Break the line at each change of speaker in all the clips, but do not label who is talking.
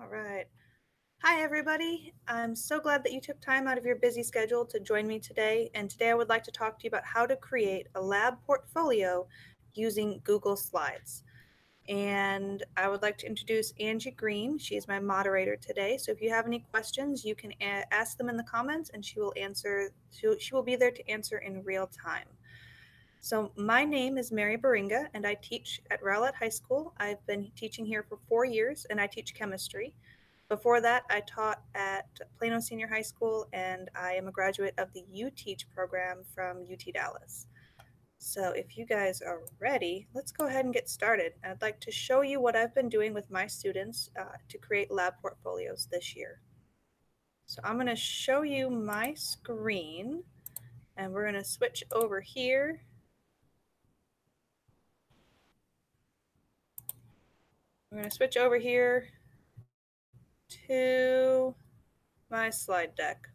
All right. Hi, everybody. I'm so glad that you took time out of your busy schedule to join me today. And today I would like to talk to you about how to create a lab portfolio using Google Slides. And I would like to introduce Angie Green. She's my moderator today. So if you have any questions, you can ask them in the comments and she will answer. She will be there to answer in real time. So my name is Mary Baringa and I teach at Rowlett High School. I've been teaching here for 4 years and I teach chemistry. Before that, I taught at Plano Senior High School, and I am a graduate of the UTeach program from UT Dallas. So if you guys are ready, let's go ahead and get started. I'd like to show you what I've been doing with my students to create lab portfolios this year. So I'm going to show you my screen, and we're going to switch over here. We're going to switch over here to my slide deck.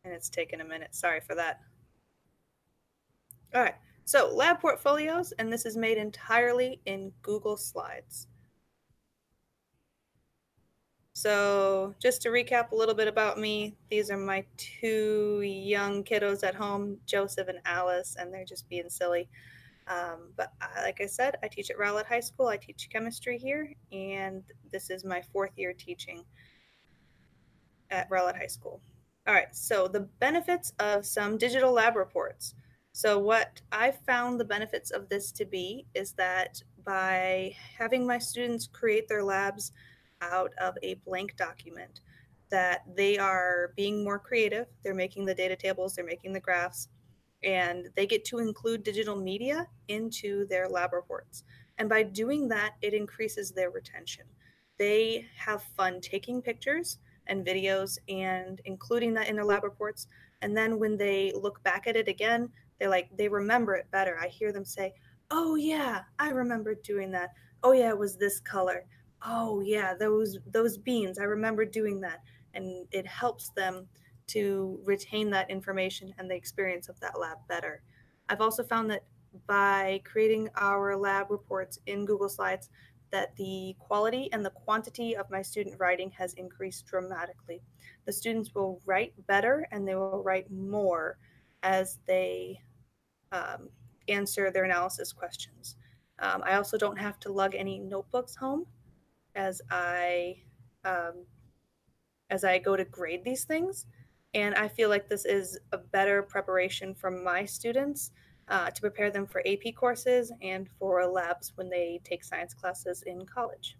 And it's taken a minute. Sorry for that. All right, so lab portfolios, and this is made entirely in Google Slides. So just to recap a little bit about me, these are my two young kiddos at home, Joseph and Alice, and they're just being silly. But like I said, I teach at Rowlett High School. I teach chemistry here, and this is my 4th year teaching at Rowlett High School. All right, so the benefits of some digital lab reports. So what I found the benefits of this to be is that by having my students create their labs out of a blank document, that they are being more creative. They're making the data tables, they're making the graphs, and they get to include digital media into their lab reports. And by doing that, it increases their retention. They have fun taking pictures and videos and including that in their lab reports. And then when they look back at it again, they remember it better. I hear them say, "Oh yeah, I remember doing that. Oh yeah, it was this color. Oh yeah, those beans. I remember doing that." And it helps them to retain that information and the experience of that lab better. I've also found that by creating our lab reports in Google Slides, that the quality and the quantity of my student writing has increased dramatically. The students will write better and they will write more as they answer their analysis questions. I also don't have to lug any notebooks home as um, I go to grade these things. And I feel like this is a better preparation for my students to prepare them for AP courses and for labs when they take science classes in college.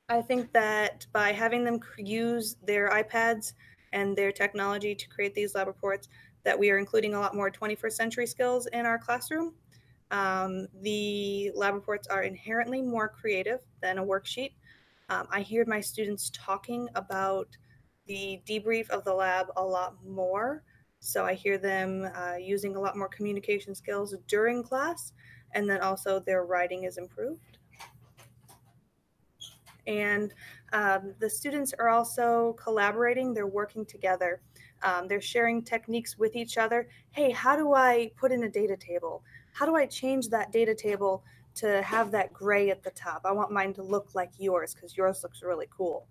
I think that by having them use their iPads and their technology to create these lab reports, that we are including a lot more 21st century skills in our classroom. The lab reports are inherently more creative than a worksheet. I hear my students talking about the debrief of the lab a lot more. So I hear them using a lot more communication skills during class, and then also their writing is improved. And the students are also collaborating, they're working together. They're sharing techniques with each other. Hey, how do I put in a data table? How do I change that data table to have that gray at the top? I want mine to look like yours because yours looks really cool.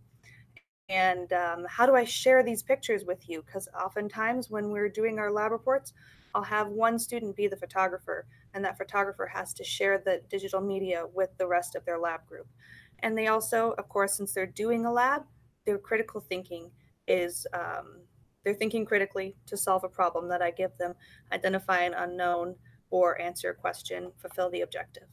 And how do I share these pictures with you? Because oftentimes when we're doing our lab reports, I'll have one student be the photographer, and that photographer has to share the digital media with the rest of their lab group. And they also, of course, since they're doing a lab, their critical thinking is they're thinking critically to solve a problem that I give them, identify an unknown, or answer a question, fulfill the objective.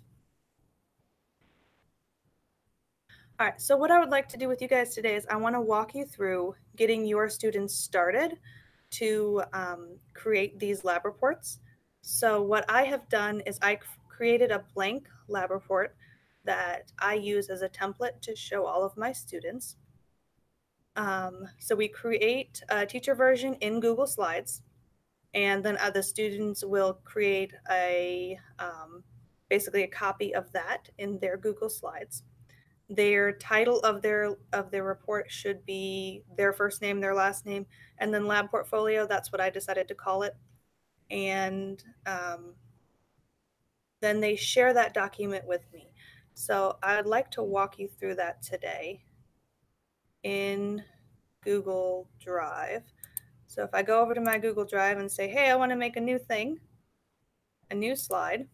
All right, so what I would like to do with you guys today is I want to walk you through getting your students started to create these lab reports. So what I have done is I created a blank lab report that I use as a template to show all of my students. So we create a teacher version in Google Slides, and then other students will create basically a copy of that in their Google Slides. their title of their report should be their first name, their last name, and then lab portfolio. That's what I decided to call it. And then they share that document with me. So I'd like to walk you through that today in Google Drive. So if I go over to my Google Drive and say, hey, I want to make a new thing, a new slide,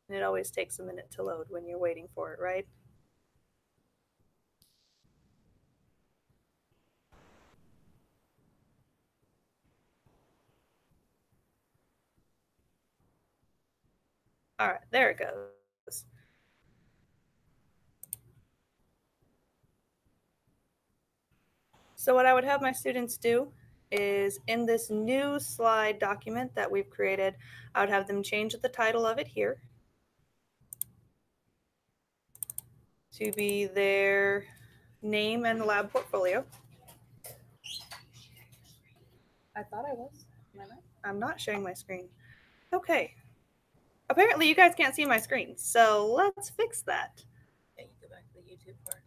and it always takes a minute to load when you're waiting for it, right? All right, there it goes. So what I would have my students do is in this new slide document that we've created, I would have them change the title of it here to be their name and lab portfolio. I thought I was. Am I not? I'm not sharing my screen. Okay. Apparently you guys can't see my screen, so let's fix that.
Yeah, you go back to the YouTube part.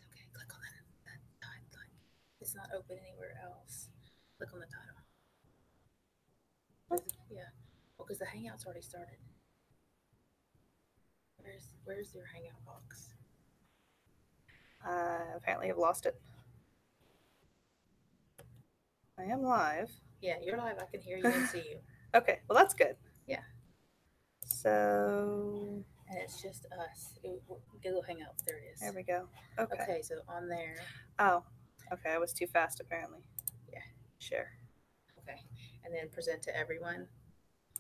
Okay, click on that title. It's not open anywhere else. Click on the title. Yeah. Well, because the Hangout's already started. Where's your Hangout box?
Apparently I've lost it. I am live.
Yeah, you're live. I can hear you and see you.
Okay, well that's good.
Yeah.
So.
And it's just us. Google Hangouts. There it is.
There we go. Okay.
Okay, so on there.
Oh, okay. I was too fast apparently.
Yeah.
Share.
Okay, and then present to everyone.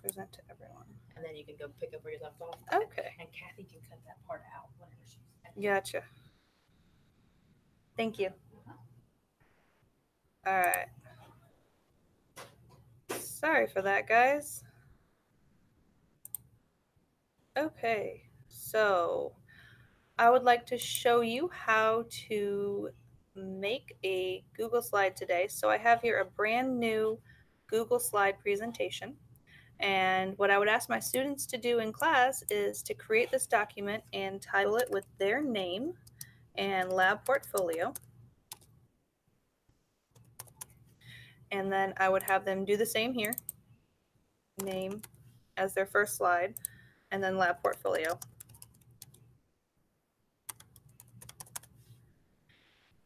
Present to everyone.
And then you can go pick up where you left off.
Okay.
And Kathy can cut that part out whenever she's.
Gotcha. Thank you. All right. Sorry for that, guys. Okay, so I would like to show you how to make a Google slide today. So I have here a brand new Google slide presentation. And what I would ask my students to do in class is to create this document and title it with their name and lab portfolio. And then I would have them do the same here, name as their first slide, and then lab portfolio.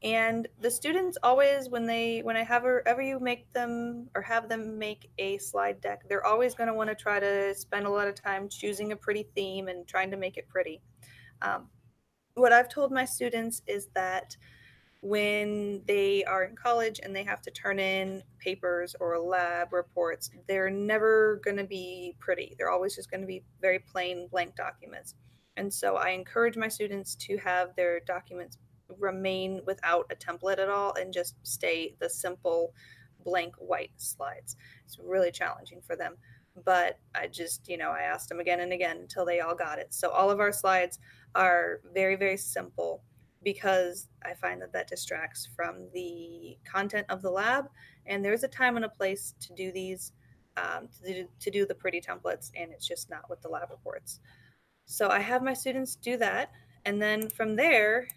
And the students always, when I have ever you make them or have them make a slide deck, they're always going to want to try to spend a lot of time choosing a pretty theme and trying to make it pretty. What I've told my students is that when they are in college and they have to turn in papers or lab reports, they're never going to be pretty. They're always just going to be very plain blank documents. And so I encourage my students to have their documents remain without a template at all and just stay the simple blank white slides. It's really challenging for them. But I just, I asked them again and again until they all got it. So all of our slides are very, very simple because I find that distracts from the content of the lab. And there's a time and a place to do these, to do the pretty templates, and it's just not with the lab reports. So I have my students do that. And then from there,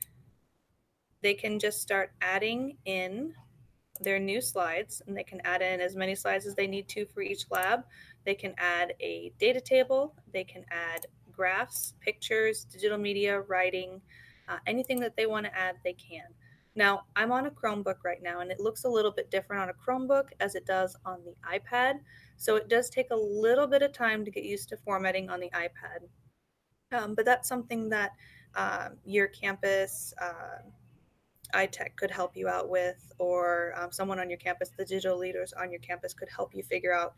they can just start adding in their new slides, and they can add in as many slides as they need to for each lab. They can add a data table, they can add graphs, pictures, digital media, writing, anything that they want to add, they can. Now, I'm on a Chromebook right now, and it looks a little bit different on a Chromebook as it does on the iPad. So it does take a little bit of time to get used to formatting on the iPad. But that's something that your campus iTech could help you out with, or someone on your campus, the digital leaders on your campus could help you figure out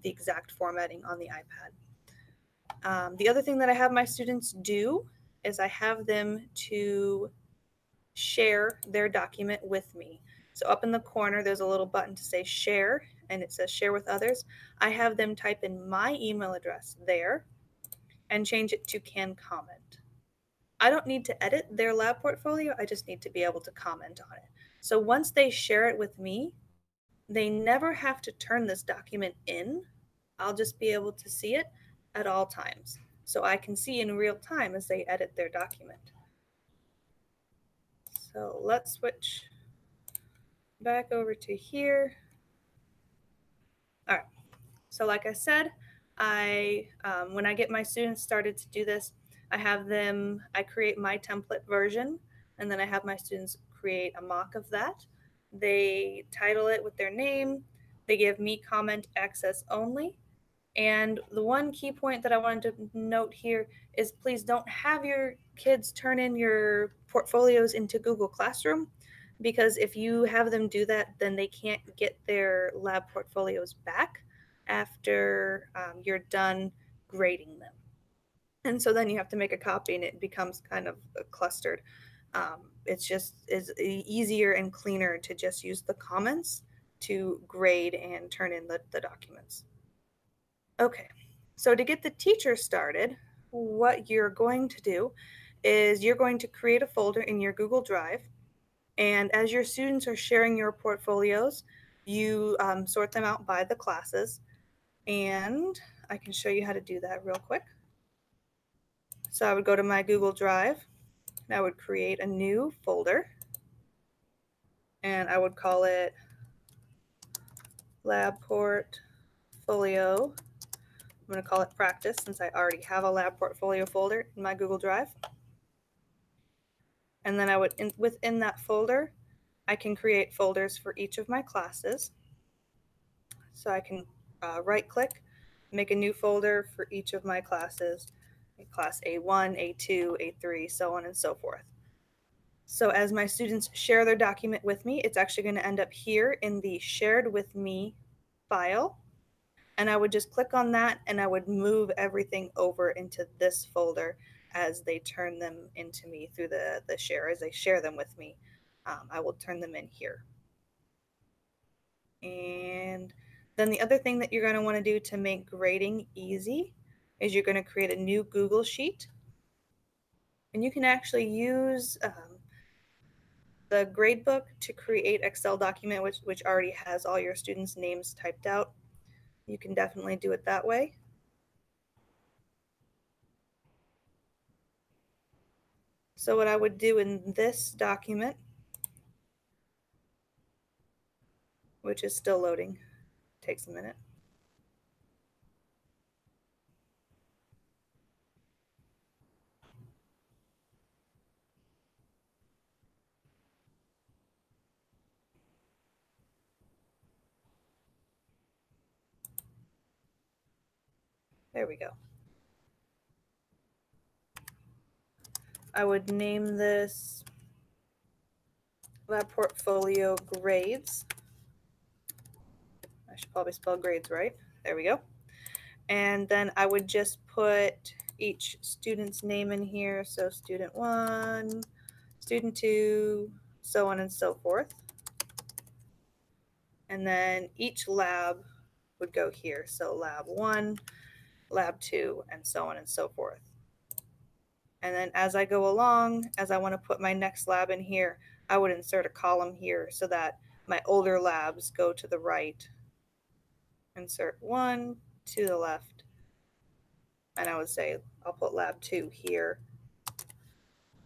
the exact formatting on the iPad. The other thing that I have my students do is I have them to share their document with me. So up in the corner, there's a little button to say share, and it says share with others. I have them type in my email address there and change it to can comment. I don't need to edit their lab portfolio. I just need to be able to comment on it. So once they share it with me, they never have to turn this document in. I'll just be able to see it at all times. So I can see in real time as they edit their document. So let's switch back over to here. All right. So like I said, when I get my students started to do this, I create my template version, and then I have my students create a mock of that. They title it with their name. They give me comment access only. And the one key point that I wanted to note here is please don't have your kids turn in your portfolios into Google Classroom, because if you have them do that, then they can't get their lab portfolios back after you're done grading them. And so then you have to make a copy and it becomes kind of clustered. It's just is easier and cleaner to just use the comments to grade and turn in the documents. Okay, so to get the teacher started, what you're going to do is you're going to create a folder in your Google Drive. And as your students are sharing your portfolios, you sort them out by the classes. And I can show you how to do that real quick. So I would go to my Google Drive, and I would create a new folder. And I would call it Lab Portfolio. I'm going to call it Practice since I already have a lab portfolio folder in my Google Drive. And then I would, within that folder, I can create folders for each of my classes. So I can right click, make a new folder for each of my classes, class A1, A2, A3, so on and so forth. So as my students share their document with me, it's actually going to end up here in the shared with me file. And I would just click on that and I would move everything over into this folder as they turn them into me through the share. As they share them with me, I will turn them in here. And then the other thing that you're going to want to do to make grading easy is you're going to create a new Google Sheet. And you can actually use the gradebook to create Excel document, which already has all your students' names typed out. You can definitely do it that way. So what I would do in this document, which is still loading, takes a minute. There we go. I would name this Lab Portfolio Grades. I should probably spell grades right. There we go. And then I would just put each student's name in here. So student 1, student 2, so on and so forth. And then each lab would go here. So lab 1, lab 2, and so on and so forth. And then as I go along, as I want to put my next lab in here, I would insert a column here so that my older labs go to the right. Insert 1 to the left. And I would say I'll put lab 2 here.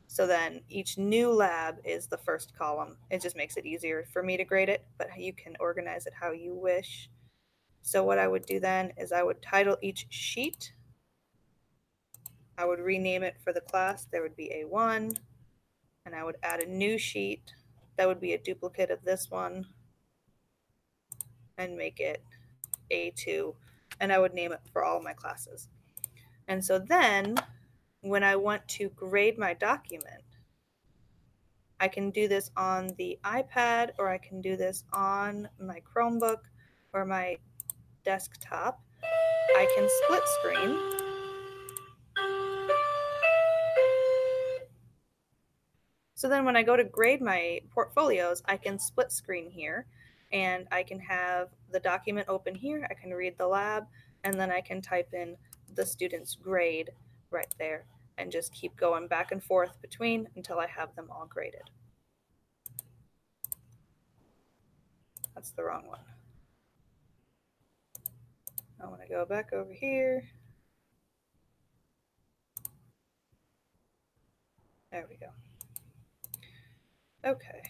So then each new lab is the first column. It just makes it easier for me to grade it, but you can organize it how you wish. So what I would do then is I would title each sheet. I would rename it for the class. There would be A1, and I would add a new sheet that would be a duplicate of this one and make it A2, and I would name it for all of my classes. And so then when I want to grade my document, I can do this on the iPad, or I can do this on my Chromebook or my desktop. I can split screen. So then when I go to grade my portfolios, I can split screen here, and I can have the document open here. I can read the lab, and then I can type in the student's grade right there and just keep going back and forth between until I have them all graded. That's the wrong one. I want to go back over here. There we go. Okay.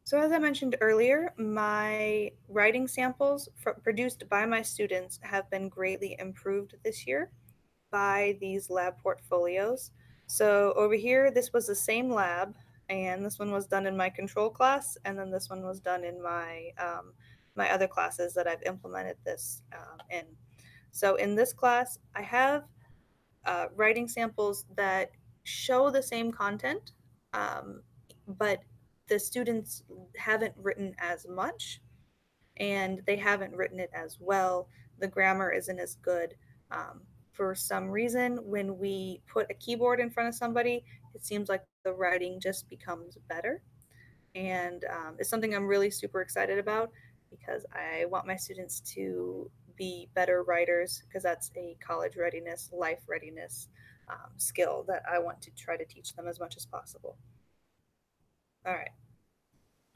So as I mentioned earlier, my writing samples produced by my students have been greatly improved this year by these lab portfolios. So over here, this was the same lab, and this one was done in my control class, and then this one was done in my other classes that I've implemented this in. So in this class, I have writing samples that show the same content, but the students haven't written as much and they haven't written it as well. The grammar isn't as good. For some reason, when we put a keyboard in front of somebody, it seems like the writing just becomes better. And it's something I'm really super excited about because I want my students to be better writers because that's a college readiness, life readiness skill that I want to try to teach them as much as possible. All right.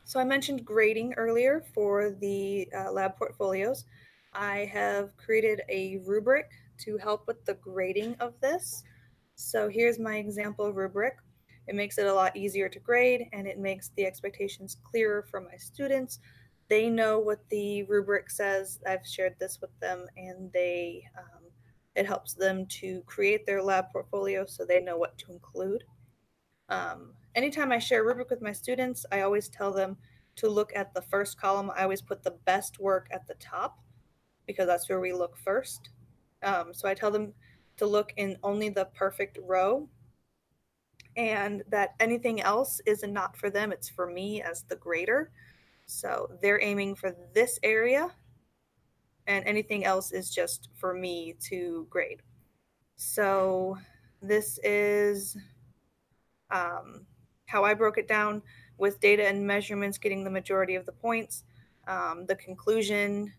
So I mentioned grading earlier for the lab portfolios. I have created a rubric to help with the grading of this. So here's my example rubric. It makes it a lot easier to grade and it makes the expectations clearer for my students. They know what the rubric says. I've shared this with them and it helps them to create their lab portfolio so they know what to include. Anytime I share a rubric with my students, I always tell them to look at the first column. I always put the best work at the top because that's where we look first. So I tell them to look in only the perfect row and that anything else is not for them. It's for me as the grader. So they're aiming for this area and anything else is just for me to grade. So this is how I broke it down with data and measurements getting the majority of the points, the conclusion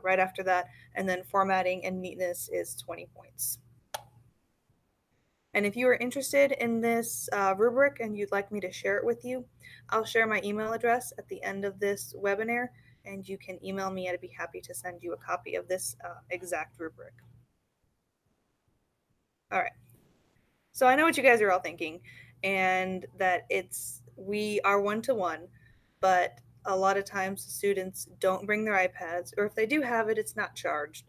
right after that, and then formatting and neatness is 20 points. And if you are interested in this rubric and you'd like me to share it with you, I'll share my email address at the end of this webinar and you can email me. I'd be happy to send you a copy of this exact rubric. All right. So I know what you guys are all thinking and that we are one-to-one, but a lot of times students don't bring their iPads, or if they do have it, it's not charged,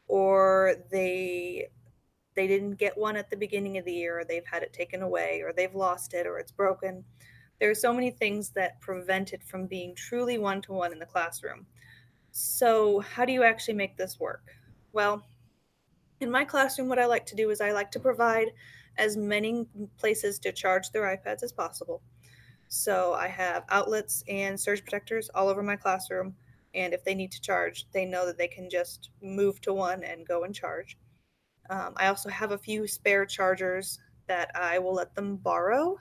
or they didn't get one at the beginning of the year, or they've had it taken away, or they've lost it, or it's broken. There are so many things that prevent it from being truly one-to-one in the classroom. So how do you actually make this work? Well, in my classroom, what I like to do is I like to provide as many places to charge their iPads as possible. So I have outlets and surge protectors all over my classroom. And if they need to charge, they know that they can just move to one and go and charge. I also have a few spare chargers that I will let them borrow,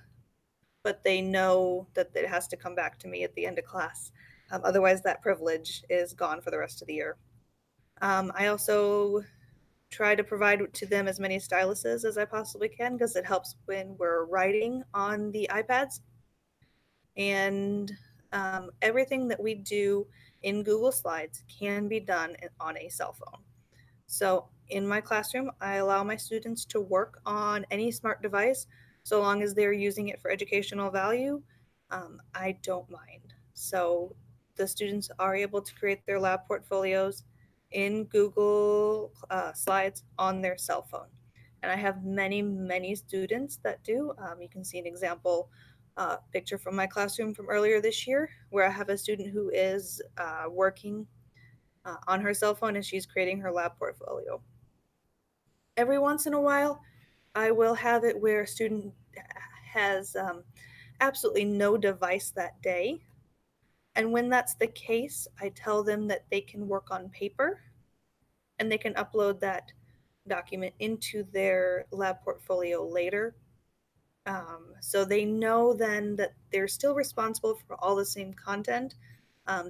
but they know that it has to come back to me at the end of class. Otherwise, that privilege is gone for the rest of the year. I also try to provide to them as many styluses as I possibly can because it helps when we're writing on the iPads. And everything that we do in Google Slides can be done on a cell phone. So in my classroom, I allow my students to work on any smart device so long as they're using it for educational value. I don't mind. So the students are able to create their lab portfolios in Google Slides on their cell phone. And I have many, many students that do. You can see an example picture from my classroom from earlier this year where I have a student who is working on her cell phone and she's creating her lab portfolio. Every once in a while, I will have it where a student has absolutely no device that day. And when that's the case, I tell them that they can work on paper and they can upload that document into their lab portfolio later. So they know then that they're still responsible for all the same content.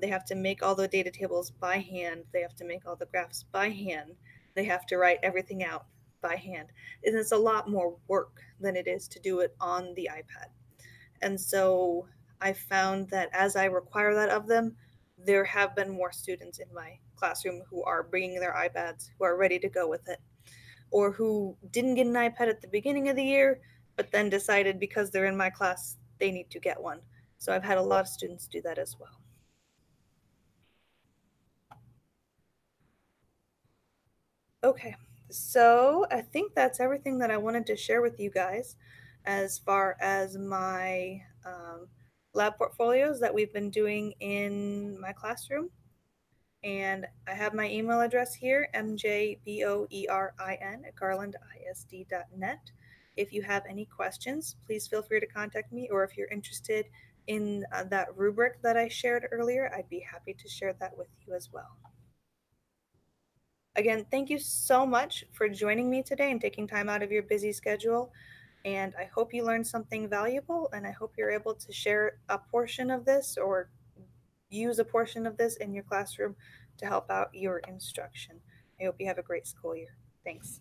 They have to make all the data tables by hand. They have to make all the graphs by hand. They have to write everything out by hand. And it's a lot more work than it is to do it on the iPad. And so I found that as I require that of them, there have been more students in my classroom who are bringing their iPads, who are ready to go with it, or who didn't get an iPad at the beginning of the year, but then decided because they're in my class, they need to get one. So I've had a lot of students do that as well. Okay, so I think that's everything that I wanted to share with you guys as far as my lab portfolios that we've been doing in my classroom. And I have my email address here, mjboerin@garlandisd.net. If you have any questions, please feel free to contact me, or if you're interested in that rubric that I shared earlier, I'd be happy to share that with you as well. Again, thank you so much for joining me today and taking time out of your busy schedule. And I hope you learned something valuable, and I hope you're able to share a portion of this or use a portion of this in your classroom to help out your instruction. I hope you have a great school year. Thanks.